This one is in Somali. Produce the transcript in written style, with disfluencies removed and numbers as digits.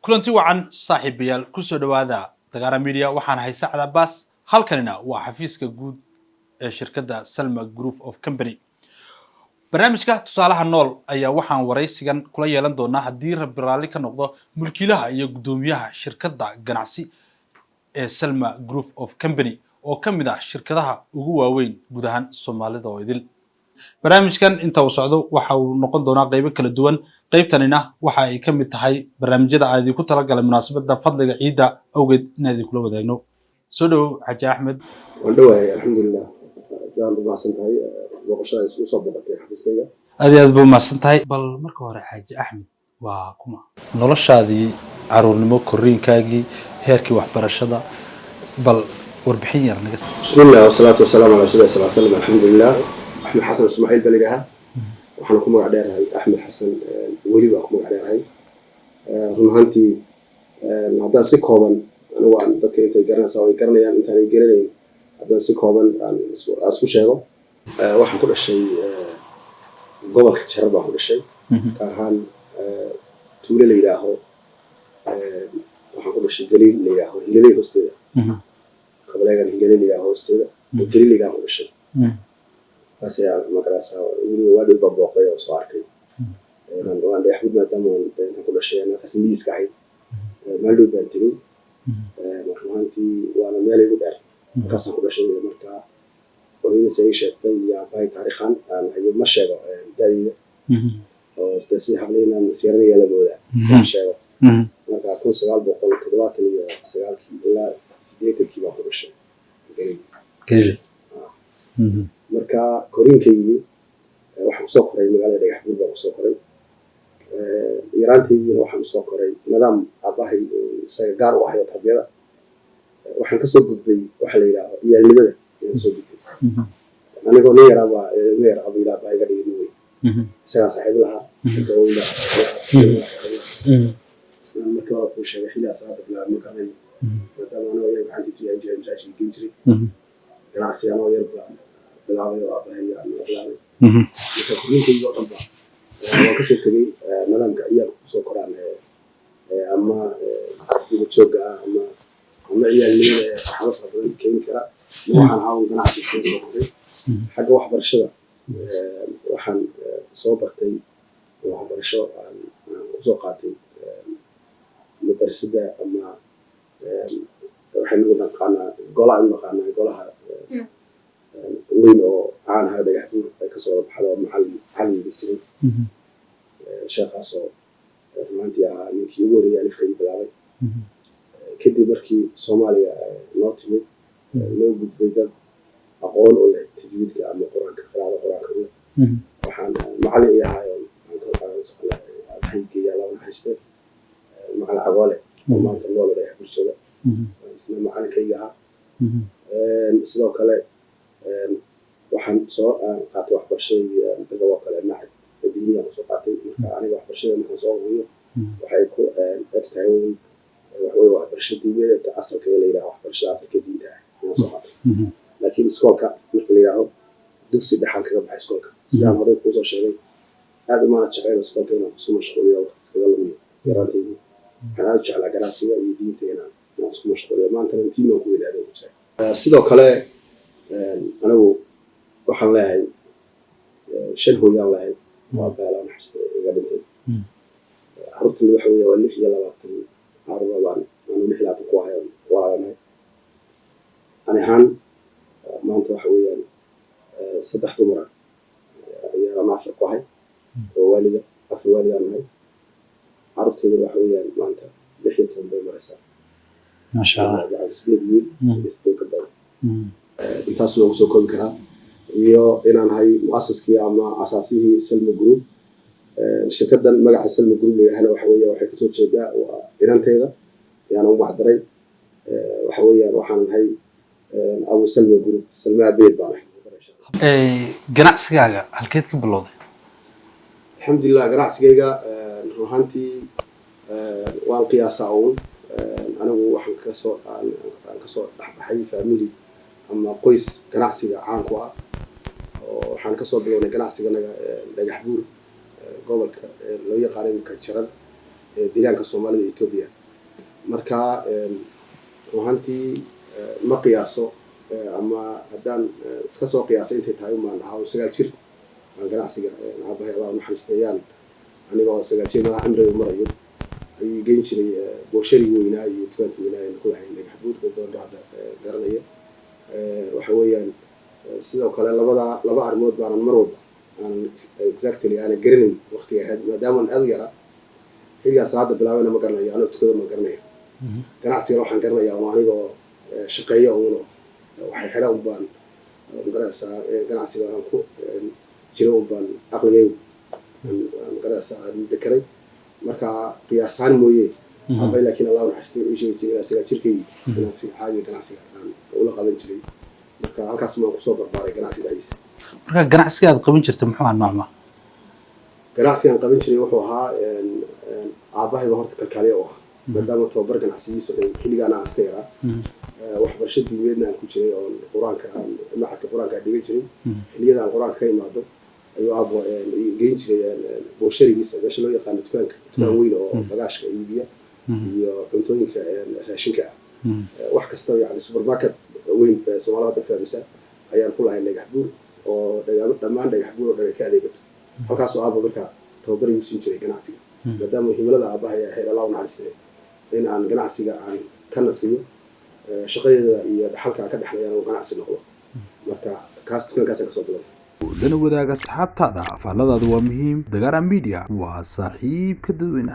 kulanti wacan saaxiibayaal ku soo dhawaada Dagara Media waxaan hay Sacad Abbas halkanina waa xafiiska guud ee shirkadda Salma Group of Company barnaamijka tusaalaha nool ayaa waxaan wareysigan kula yeelan doonaa haddii Rabbi raali ka noqdo mulkiilaha iyo gudoomiyaha shirkadda ganacsi ee Salma Group of Company oo ka mid ah shirkadaha ugu waaweyn guud ahaan Soomaalida oo idil barnaamijkan inta uu socdo waxa uu noqon doonaa qaybo kala duwan qaybtanina waxa ay ka mid tahay barnaamijyada aan idinku talagalay munaasabadda fadliga ciida awgeed in aan kula wadaagno soo dhaw Xaji Axmed wandhawahay alxamdulillah waan u baahantahay boqoshada isku soo boqotay xafiiskayga aad buu maasan tahay bal marka hore Xaji Axmed waa kuma noloshaadii caruurnimo koriinkaagii heerkii waxbarashada bal warbixin yar naga bismillah wasalaatu wasalaamu ala rasuulillah sallallahu alayhi wasallam alxamdulillah Axmed Xasan Ismaaciil baligaha waxaan ku magac dheerahay Axmed Xasan weli baa ku magac dheerahay run ahaantii haddaan si kooban anigu aan dadka intay garanaysaa way garanayaan intaanay garanayn haddaan si kooban aan isku sheego waxaan ku dhashay gobolka Jarar baan ku dhashay gaar ahaan tuulo la yidhaaho waxaan ku dhashay Galiil la yidhaaho Hilaley hoosteeda qabaleegan Hilaley la yidhaaho hoosteeda Galiiligaan ku dhashay bas ayaan magaraysaa weli waa dhib booqday oo soo arkay waan dheexbud maadaama aan ku dhashay markaas miiska ahayd maalin baan tegey runtii waana meel igu dheer markaasaan ku dhashay markaa hooyadiis ay sheegtay iyo aabbahay taariikhan aan hayo ma sheego da'dayda oo si hableynaan siyaaranaya la moodaa sheego markaa 1979 ilaa 80 baan ku dhashay Galiil marka koriinkaygii waxaan kusoo koray magaalada Dhagaxbuur baan kusoo koray yaraantaydina waxaan usoo koray nidaam aabbahay isaga gaar u ahayo tarbiyada waxaan kasoo gudbay waxa la yidhaaho iyaalnimada ayaan kasoo gudbay anigoo nin yaraaba ilaa aabbahay ga dhigin wey isagaa saaxiib lahaa islaan markii hore kuu sheegay xilli asaada bilaabay ma garanay maadaama anigoo yar gacantii tuyaan jiray masaajidka gen jiray ganacsi anoo yar baan bilaabay oo aabbahay aan bilaabay marka koriinkayga oo dhan ba waan kasoo tegey nidaamka ciyaalka kusoo koraan ama dibad joogga ah ama ciyaalnimada waxyaaba fara badan keeni kara ma waxaan ahaa un ganacsi iskaga soo koray xagga waxbarashada waxaan soo bartay waxbarasho aan kusoo qaatay madrasada ama waxaynu naqaanaa golaha golaha weyn oo caan ahaa Dhagaxbuur ay kasoo baxdo macallin jiray sheekhaasoo runtii ahaa ninkii ugu horreeyay alifka ii bilaabay kadib markii Soomaaliya noo timid loo gudbay dad aqoon u leh tajwiidka ama quraanka qiraa'ada quraanka waxaan macallin ii ahaa aabahayga la naxariistay macallin Cagoole oo maanta loo leeyahay bulshada isla macallinkayga ahaa sidoo kale waxaan soo qaatay waxbarashadii dadka oo kale nacay diiniga soo qaatay marka aniga waxbarashada markaan soo wariyo waxay ku egtahay waxbarashada diiniga asalka la yiraahdo waxbarashada asalka diinta ah soo qaatay laakiin iskoolka marka la yiraahdo dugsi dhaxal kaga baxay iskoolka sidaan hore ku soo sheegay aad uma jecel iskoolka inaan ku soo mashquuliyo waqti iskaga lumiyo yaraantayda waxaan aad jeclaa ganacsiga iyo diinta inaan isku mashquuliyo maanta intii ma ku ilaalin sidoo kale anigu waxaan leeyahay shan hooyaan leeyahay waa beela naxariista iga dhintay carruurtani waxa weeye waa 26 carruur baan anu 26 ku hayo walaalahay ani ahaan maanta waxa weeyaan saddex dumar ayaa maafla ku hay oo waalida afar waalidaan nahay carruurtani waxa weeyaan maanta 16 bay maraysaa ma sha Allah isbedel ka badan intaas loo soo koobi karaa iyo inaan hay muassaskii ama asaasihii Salma Group shirkaddan magaca Salma Group leeyahay waxa weeye waxay ka soo jeedaa inanteeda yaan u macdaray waxa weeye waxaan hay Abu Salma Group Salma Beed baan ganacsigaaga halkeed ka bilowday alxamdulillah ganacsigayga ruuxantii waan qiyaasaa oo anigu waxaan ka soo dhaxbaxay family ama qoys ganacsiga caan ku ah oo waxaan ka soo bilownay ganacsiga Dhagaxbuur gobolka loo yaqaan Jarar deegaanka Soomaalida iyo Ethiopia marka ruuxantii ma qiyaaso ama haddaan iska soo qiyaasay intay tahay umaan ahaa 9 jir aan ganacsiga aabahay Allah naxariisteeyaan anigoo 9 jir madax amriga marayo ayuu geyn jiray booshari weynaa iyo tuwaanka weynaa ee ku lahayn dhagaxbuud oo hadda garanaya waxa weeyaan sidoo kale laba arrimood baan mar walba aan exactly ana garanin waqtiga ahayd maadaama aan aad u yaraa xilligaas salaada bilaabana ma garanayo anoo tukada ma garanayo ganacsiga waxaan garanayaa oo anigoo shaqeeyo oo waxay xidha u baan garanaysaa ganacsiga aan ku jiro u baan aqligaygu garanaysaa aan dekaray marka qiyaasaan mooyee abay laakiin Allah naxariisto uu sheegay jiray asiga jirkay inaan si caadi ganacsiga aan ula qaban jiray marka halkaas ma ku soo barbaaray ganacsigiisa marka ganacsiga aad qaban jirtay muxuu ahaa noocma ganacsiga aan qaban jiray wuxuu ahaa aabahay horta kalkaaliye oo maadaama tababar ganacsigiisa xilligan aan iska yaraa waxbarasho diimeedna aan ku jiray oo quraanka macadka quraanka dhigan jiray xilliyada aan quraanka ka imaado ayuu aabo geyn jiray boosharigiisa meesha loo yaqaan tukaan weyn oo bagaashka iibiya iyo cuntooyinka raashinka wax kasta yani supermarket weyn Soomaalida fahmaysa ayaan ku lahayn dhagaxbuur oo dhammaan dhagaxbuur oo dhan ka adeegato halkaas oo aabo marka tababar uu siin jiray ganacsiga maadaama himilada aabahay ahayd Allah naxariistay in aan ganacsiga aan ka nasiyo shaqadeeda iyo dhaxalka ka dhaxlayaan oo ganacsi noqdo marka kaas tukaankaas ka soo bilaabay lana wadaaga asxaabtaada afaaladaadu waa muhiim Dagaaran Media waa saaxiibka dadweynaha